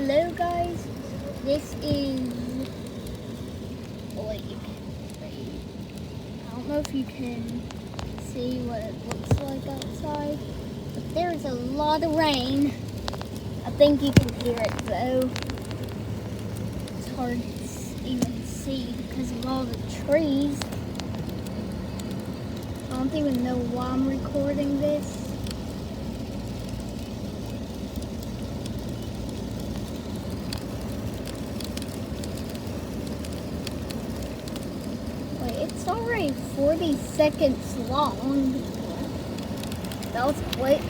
Hello guys, this is, wait, I don't know if you can see what it looks like outside, but there's a lot of rain. I think you can hear it though. It's hard to even see because of all the trees. I don't even know why I'm recording this. It's already 40 seconds long. That was quick.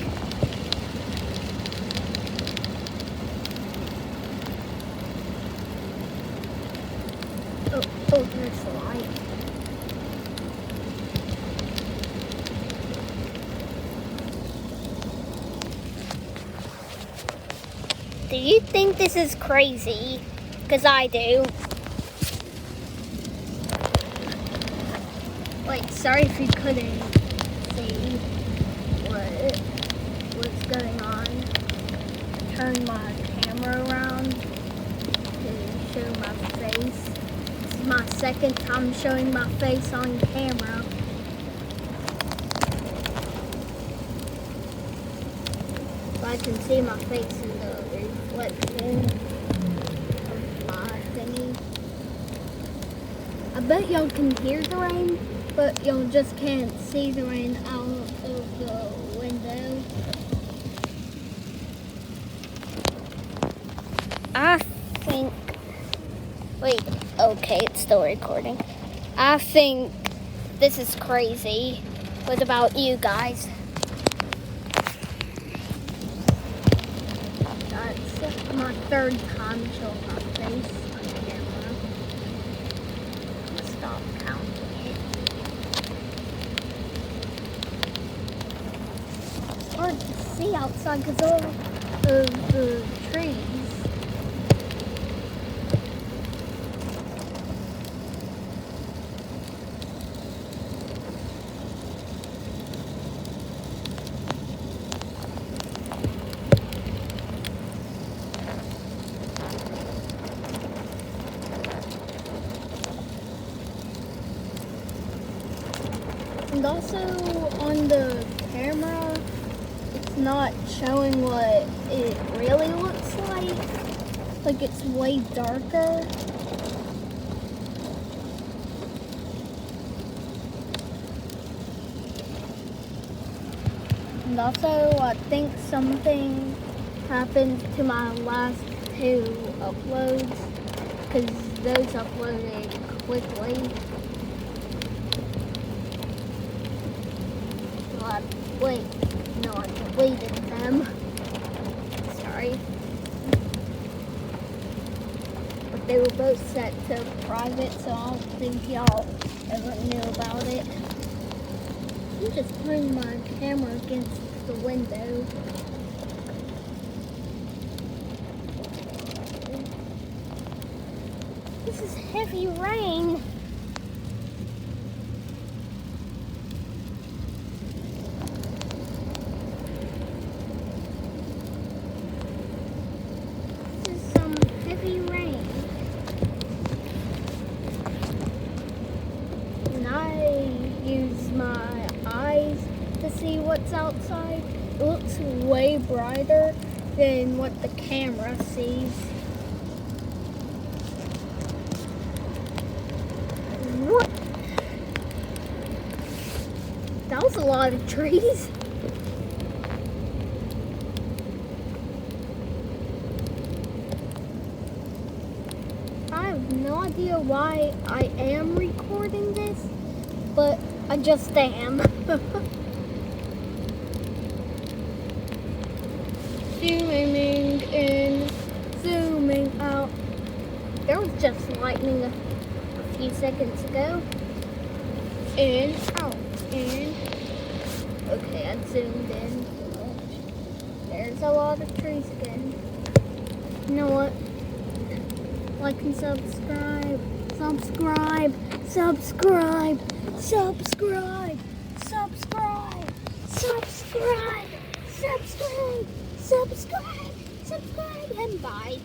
Oh, there's the light. Do you think this is crazy? Because I do. Wait, sorry if you couldn't see what's going on. Turn my camera around to show my face. This is my second time showing my face on camera. So I can see my face in the reflection of my thingy. I bet y'all can hear the rain, but y'all just can't see the rain out of the window. I think, wait, okay, it's still recording. I think this is crazy. What about you guys? That's my third time showing my face on camera. Stop counting it. It's hard to see outside because of the trees. And also on the camera, it's not showing what it really looks like. Like it's way darker. And also I think something happened to my last two uploads because those uploaded quickly. Wait, no, I deleted them. Sorry. But they were both set to private, so I don't think y'all ever knew about it. I'm just putting my camera against the window. This is heavy rain. My eyes to see what's outside. It looks way brighter than what the camera sees. What? That was a lot of trees. I have no idea why I am recording this, but I just am. Zooming in, zooming out. There was just lightning a few seconds ago. In, out, in. Okay, I zoomed in too much. There's a lot of trees again. You know what? Like and subscribe. Subscribe. Subscribe. Subscribe, subscribe, subscribe, subscribe, subscribe, subscribe, and bye.